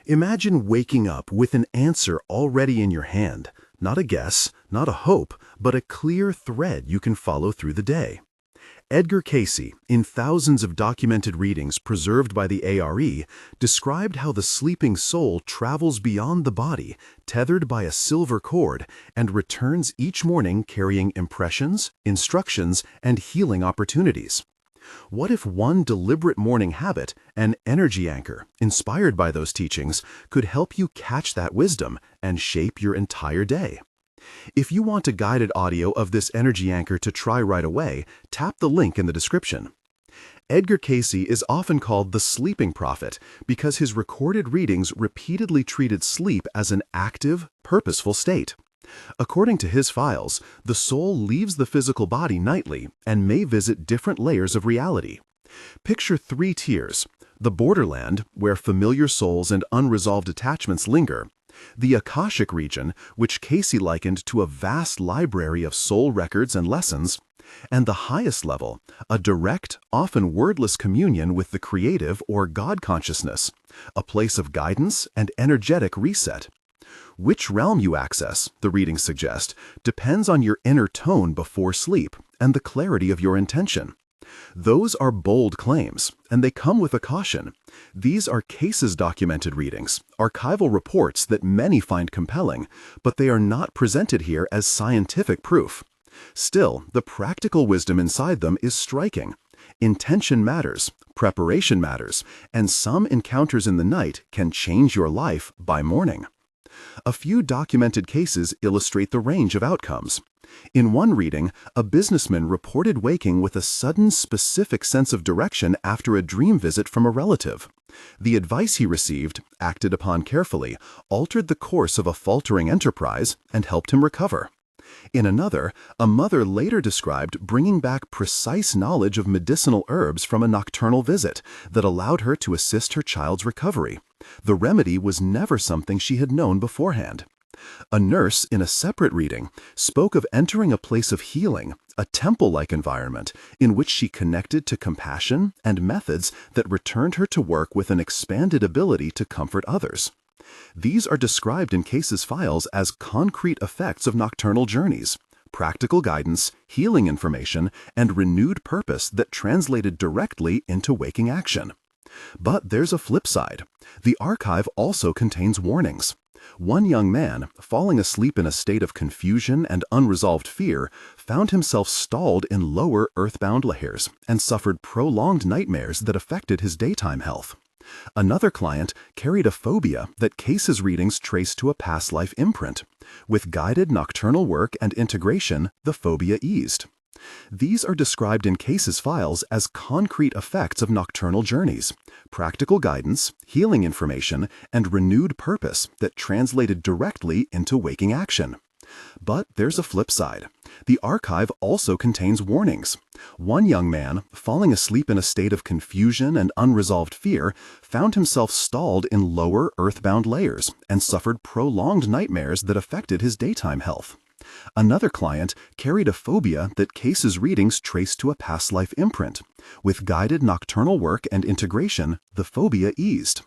Imagine waking up with an answer already in your hand. Not a guess, not a hope, but a clear thread you can follow through the day. Edgar Cayce, in thousands of documented readings preserved by the ARE, described how the sleeping soul travels beyond the body, tethered by a silver cord, and returns each morning carrying impressions, instructions, and healing opportunities. What if one deliberate morning habit, an energy anchor, inspired by those teachings, could help you catch that wisdom and shape your entire day? If you want a guided audio of this energy anchor to try right away, tap the link in the description. Edgar Cayce is often called the sleeping prophet because his recorded readings repeatedly treated sleep as an active, purposeful state. According to his files, the soul leaves the physical body nightly and may visit different layers of reality. Picture three tiers: the borderland, where familiar souls and unresolved attachments linger; the Akashic region, which Cayce likened to a vast library of soul records and lessons; and the highest level, a direct, often wordless communion with the creative or God consciousness, a place of guidance and energetic reset. Which realm you access, the readings suggest, depends on your inner tone before sleep and the clarity of your intention. Those are bold claims, and they come with a caution. These are Cayce's documented readings, archival reports that many find compelling, but they are not presented here as scientific proof. Still, the practical wisdom inside them is striking. Intention matters, preparation matters, and some encounters in the night can change your life by morning. A few documented cases illustrate the range of outcomes. In one reading, a businessman reported waking with a sudden specific sense of direction after a dream visit from a relative. The advice he received, acted upon carefully, altered the course of a faltering enterprise and helped him recover. In another, a mother later described bringing back precise knowledge of medicinal herbs from a nocturnal visit that allowed her to assist her child's recovery. The remedy was never something she had known beforehand. A nurse, in a separate reading, spoke of entering a place of healing, a temple-like environment, in which she connected to compassion and methods that returned her to work with an expanded ability to comfort others. These are described in Cayce's files as concrete effects of nocturnal journeys, practical guidance, healing information, and renewed purpose that translated directly into waking action. But there's a flip side. The archive also contains warnings. One young man, falling asleep in a state of confusion and unresolved fear, found himself stalled in lower earthbound layers and suffered prolonged nightmares that affected his daytime health. Another client carried a phobia that Cayce's readings traced to a past life imprint. With guided nocturnal work and integration, the phobia eased. These are described in Cayce's files as concrete effects of nocturnal journeys, practical guidance, healing information, and renewed purpose that translated directly into waking action. But there's a flip side. The archive also contains warnings. One young man, falling asleep in a state of confusion and unresolved fear, found himself stalled in lower earthbound layers and suffered prolonged nightmares that affected his daytime health. Another client carried a phobia that Cayce's readings traced to a past life imprint. With guided nocturnal work and integration, the phobia eased.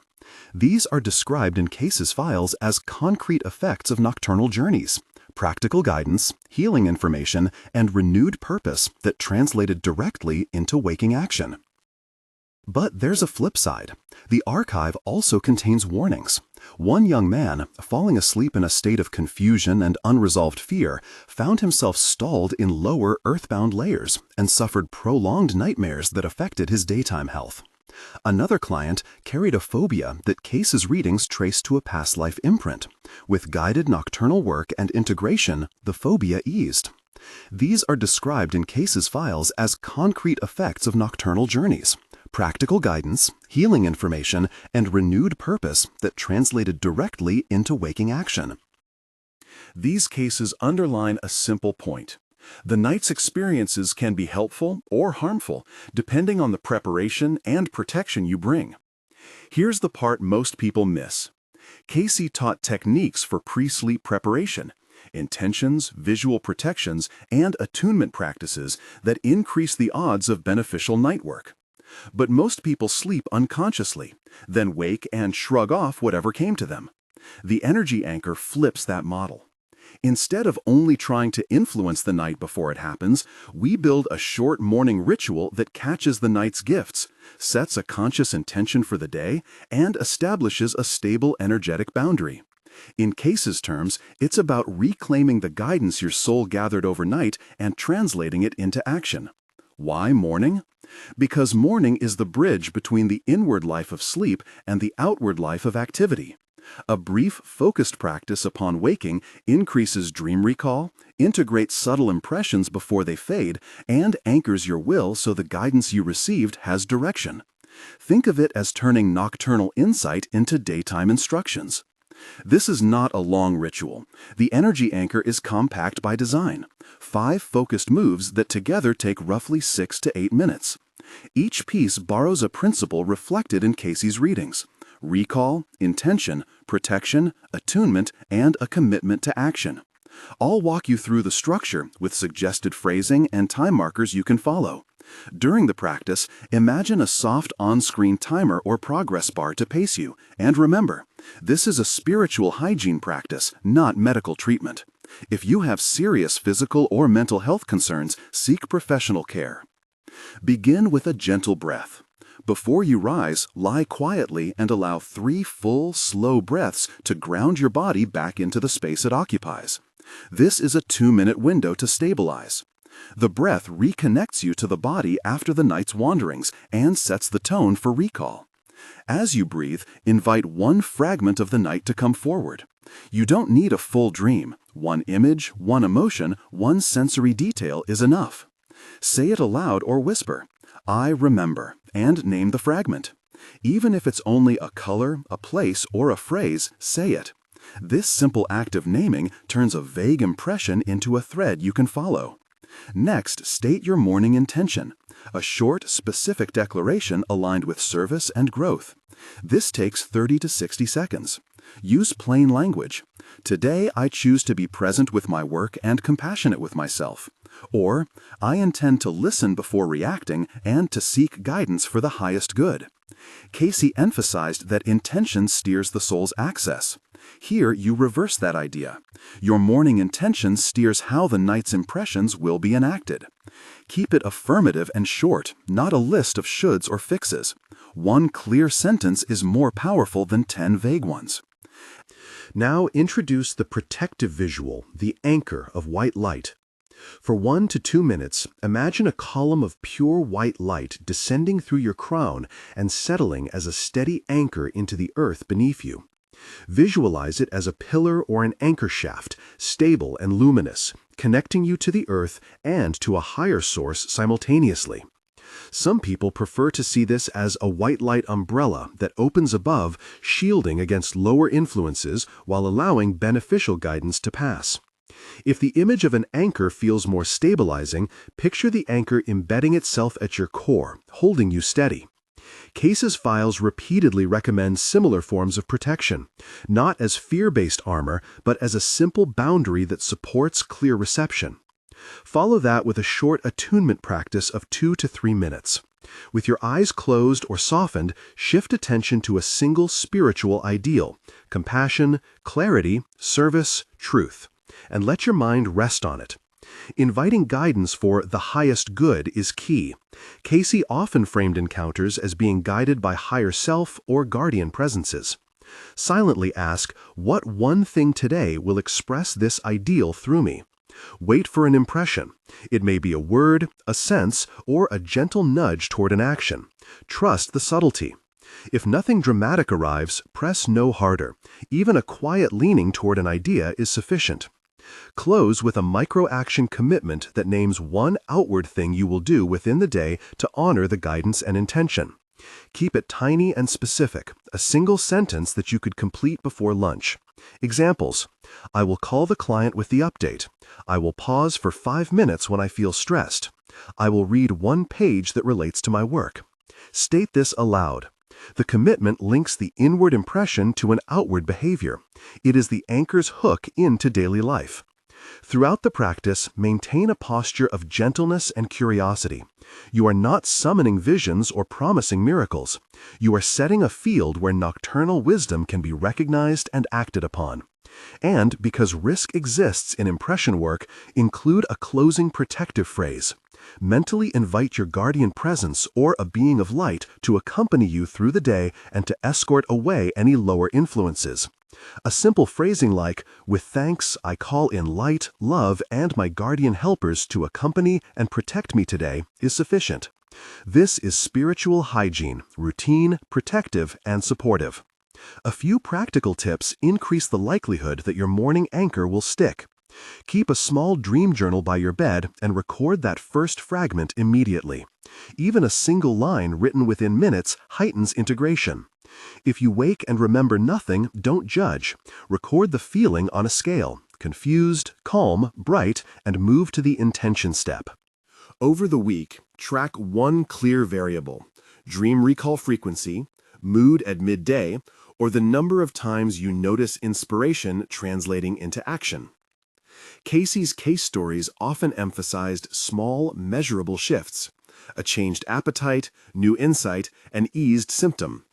These are described in Cayce's files as concrete effects of nocturnal journeys, practical guidance, healing information, and renewed purpose that translated directly into waking action. But there's a flip side. The archive also contains warnings. One young man, falling asleep in a state of confusion and unresolved fear, found himself stalled in lower earthbound layers and suffered prolonged nightmares that affected his daytime health. Another client carried a phobia that Cayce's readings traced to a past life imprint. With guided nocturnal work and integration, the phobia eased. These are described in Cayce's files as concrete effects of nocturnal journeys, practical guidance, healing information, and renewed purpose that translated directly into waking action. These cases underline a simple point. The night's experiences can be helpful or harmful, depending on the preparation and protection you bring. Here's the part most people miss. Cayce taught techniques for pre-sleep preparation, intentions, visual protections, and attunement practices that increase the odds of beneficial night work. But most people sleep unconsciously. then wake and shrug off whatever came to them. The energy anchor flips that model. Instead of only trying to influence the night before it happens, we build a short morning ritual that catches the night's gifts, sets a conscious intention for the day, and establishes a stable energetic boundary. In Cayce's terms, it's about reclaiming the guidance your soul gathered overnight and translating it into action. Why morning? Because morning is the bridge between the inward life of sleep and the outward life of activity. A brief, focused practice upon waking increases dream recall, integrates subtle impressions before they fade, and anchors your will so the guidance you received has direction. Think of it as turning nocturnal insight into daytime instructions. This is not a long ritual. The energy anchor is compact by design. 5 focused moves that together take roughly 6 to 8 minutes. Each piece borrows a principle reflected in Cayce's readings: recall, intention, protection, attunement, and a commitment to action. I'll walk you through the structure with suggested phrasing and time markers you can follow. During the practice, imagine a soft on-screen timer or progress bar to pace you. And remember, this is a spiritual hygiene practice, not medical treatment. If you have serious physical or mental health concerns, seek professional care. Begin with a gentle breath. Before you rise, lie quietly and allow 3 full, slow breaths to ground your body back into the space it occupies. This is a 2-minute window to stabilize. The breath reconnects you to the body after the night's wanderings and sets the tone for recall. As you breathe, invite one fragment of the night to come forward. You don't need a full dream. One image, one emotion, one sensory detail is enough. Say it aloud or whisper, "I remember," and name the fragment. Even if it's only a color, a place, or a phrase, say it. This simple act of naming turns a vague impression into a thread you can follow. Next, state your morning intention, a short, specific declaration aligned with service and growth. This takes 30 to 60 seconds. Use plain language. Today, I choose to be present with my work and compassionate with myself. Or, I intend to listen before reacting and to seek guidance for the highest good. Cayce emphasized that intention steers the soul's access. Here, you reverse that idea. Your morning intention steers how the night's impressions will be enacted. Keep it affirmative and short, not a list of shoulds or fixes. One clear sentence is more powerful than 10 vague ones. Now introduce the protective visual, the anchor of white light. For 1 to 2 minutes, imagine a column of pure white light descending through your crown and settling as a steady anchor into the earth beneath you. Visualize it as a pillar or an anchor shaft, stable and luminous, connecting you to the earth and to a higher source simultaneously. Some people prefer to see this as a white light umbrella that opens above, shielding against lower influences while allowing beneficial guidance to pass. If the image of an anchor feels more stabilizing, picture the anchor embedding itself at your core, holding you steady. Cayce's files repeatedly recommend similar forms of protection, not as fear-based armor, but as a simple boundary that supports clear reception. Follow that with a short attunement practice of 2 to 3 minutes. With your eyes closed or softened, shift attention to a single spiritual ideal: compassion, clarity, service, truth, and let your mind rest on it. Inviting guidance for the highest good is key. Cayce often framed encounters as being guided by higher self or guardian presences. Silently ask, what one thing today will express this ideal through me? Wait for an impression. It may be a word, a sense, or a gentle nudge toward an action. Trust the subtlety. If nothing dramatic arrives, press no harder. Even a quiet leaning toward an idea is sufficient. Close with a micro-action commitment that names one outward thing you will do within the day to honor the guidance and intention. Keep it tiny and specific, a single sentence that you could complete before lunch. Examples: I will call the client with the update. I will pause for 5 minutes when I feel stressed. I will read one page that relates to my work. State this aloud. The commitment links the inward impression to an outward behavior. It is the anchor's hook into daily life. Throughout the practice, maintain a posture of gentleness and curiosity. You are not summoning visions or promising miracles. You are setting a field where nocturnal wisdom can be recognized and acted upon. And because risk exists in impression work, include a closing protective phrase. Mentally invite your guardian presence or a being of light to accompany you through the day and to escort away any lower influences. A simple phrasing like, "With thanks, I call in light, love, and my guardian helpers to accompany and protect me today," is sufficient. This is spiritual hygiene, routine, protective, and supportive. A few practical tips increase the likelihood that your morning anchor will stick. Keep a small dream journal by your bed and record that first fragment immediately. Even a single line written within minutes heightens integration. If you wake and remember nothing, don't judge. Record the feeling on a scale: confused, calm, bright, and move to the intention step. Over the week, track one clear variable: dream recall frequency, mood at midday, or the number of times you notice inspiration translating into action. Cayce's case stories often emphasized small, measurable shifts: a changed appetite, new insight, and eased symptom.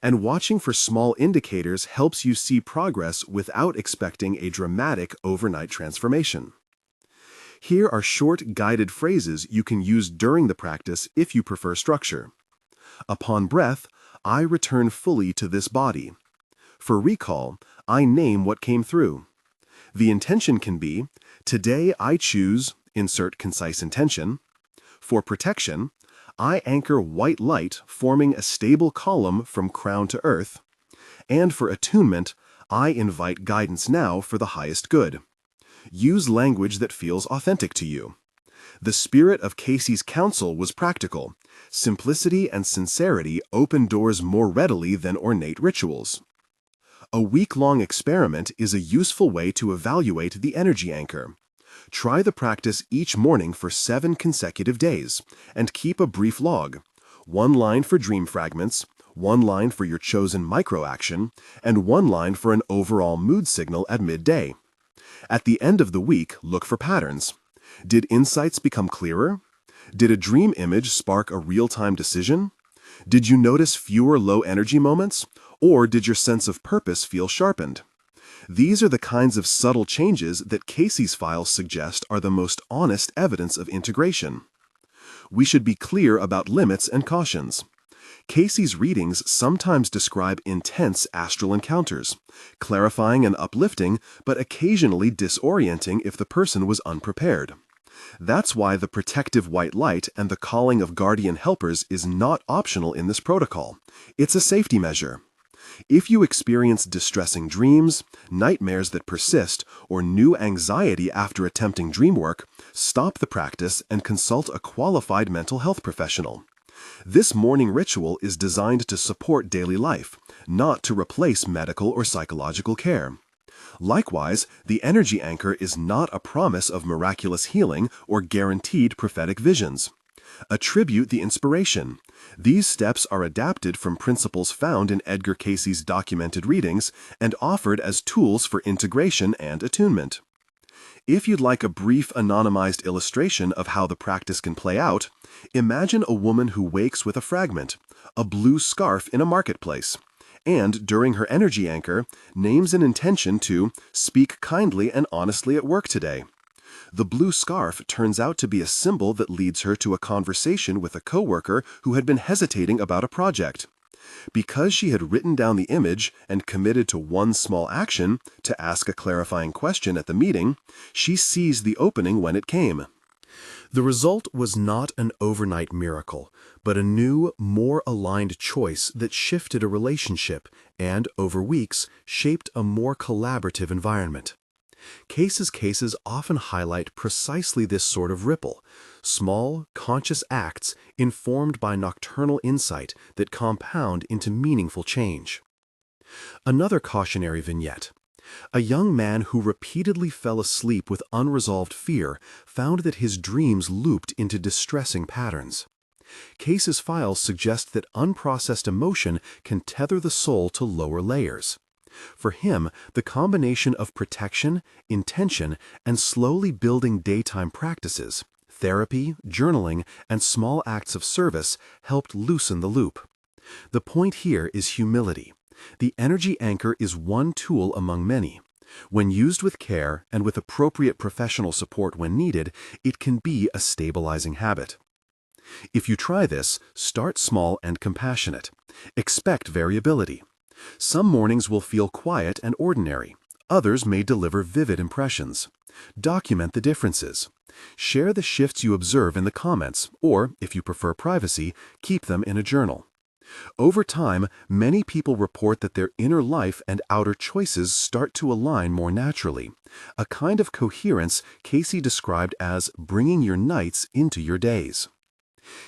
And watching for small indicators helps you see progress without expecting a dramatic overnight transformation. Here are short guided phrases you can use during the practice if you prefer structure. Upon breath, I return fully to this body. For recall, I name what came through. The intention can be, today I choose, insert concise intention. For protection, I anchor white light forming a stable column from crown to earth. And for attunement, I invite guidance now for the highest good. Use language that feels authentic to you. The spirit of Cayce's counsel was practical. Simplicity and sincerity open doors more readily than ornate rituals. A week-long experiment is a useful way to evaluate the energy anchor. Try the practice each morning for 7 consecutive days, and keep a brief log: 1 line for dream fragments, 1 line for your chosen micro-action, and 1 line for an overall mood signal at midday. At the end of the week, look for patterns. Did insights become clearer? Did a dream image spark a real-time decision? Did you notice fewer low-energy moments? Or did your sense of purpose feel sharpened? These are the kinds of subtle changes that Cayce's files suggest are the most honest evidence of integration. We should be clear about limits and cautions. Cayce's readings sometimes describe intense astral encounters, clarifying and uplifting, but occasionally disorienting if the person was unprepared. That's why the protective white light and the calling of guardian helpers is not optional in this protocol. It's a safety measure. If you experience distressing dreams, nightmares that persist, or new anxiety after attempting dream work, stop the practice and consult a qualified mental health professional. This morning ritual is designed to support daily life, not to replace medical or psychological care. Likewise, the energy anchor is not a promise of miraculous healing or guaranteed prophetic visions. Attribute the inspiration. These steps are adapted from principles found in Edgar Cayce's documented readings and offered as tools for integration and attunement. If you'd like a brief anonymized illustration of how the practice can play out, imagine a woman who wakes with a fragment, a blue scarf in a marketplace, and during her energy anchor, names an intention to speak kindly and honestly at work today. The blue scarf turns out to be a symbol that leads her to a conversation with a coworker who had been hesitating about a project. Because she had written down the image and committed to one small action, to ask a clarifying question at the meeting, she seized the opening when it came. The result was not an overnight miracle, but a new, more aligned choice that shifted a relationship and, over weeks, shaped a more collaborative environment. Cayce's cases often highlight precisely this sort of ripple: small, conscious acts informed by nocturnal insight that compound into meaningful change. Another cautionary vignette. A young man who repeatedly fell asleep with unresolved fear found that his dreams looped into distressing patterns. Cayce's files suggest that unprocessed emotion can tether the soul to lower layers. For him, the combination of protection, intention, and slowly building daytime practices, therapy, journaling, and small acts of service helped loosen the loop. The point here is humility. The energy anchor is one tool among many. When used with care and with appropriate professional support when needed, it can be a stabilizing habit. If you try this, start small and compassionate. Expect variability. Some mornings will feel quiet and ordinary. Others may deliver vivid impressions. Document the differences. Share the shifts you observe in the comments, or, if you prefer privacy, keep them in a journal. Over time, many people report that their inner life and outer choices start to align more naturally, a kind of coherence Cayce described as bringing your nights into your days.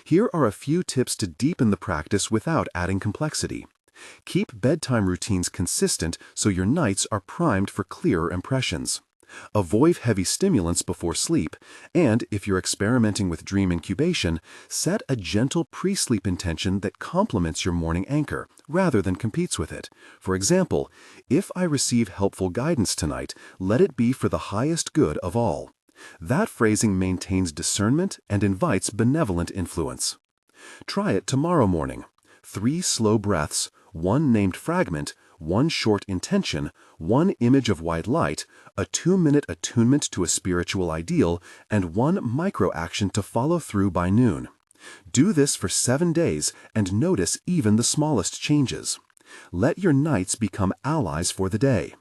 Here are a few tips to deepen the practice without adding complexity. Keep bedtime routines consistent so your nights are primed for clearer impressions. Avoid heavy stimulants before sleep, and if you're experimenting with dream incubation, set a gentle pre-sleep intention that complements your morning anchor, rather than competes with it. For example, if I receive helpful guidance tonight, let it be for the highest good of all. That phrasing maintains discernment and invites benevolent influence. Try it tomorrow morning. 3 slow breaths, 1 named fragment, 1 short intention, 1 image of white light, a 2-minute attunement to a spiritual ideal, and 1 micro-action to follow through by noon. Do this for 7 days and notice even the smallest changes. Let your nights become allies for the day.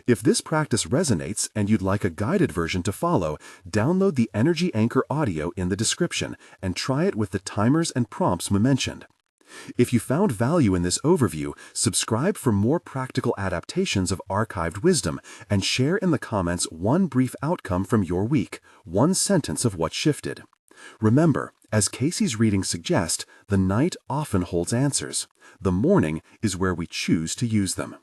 If this practice resonates and you'd like a guided version to follow, download the Energy Anchor audio in the description and try it with the timers and prompts we mentioned. If you found value in this overview, subscribe for more practical adaptations of archived wisdom and share in the comments 1 brief outcome from your week, 1 sentence of what shifted. Remember, as Cayce's readings suggest, the night often holds answers. The morning is where we choose to use them.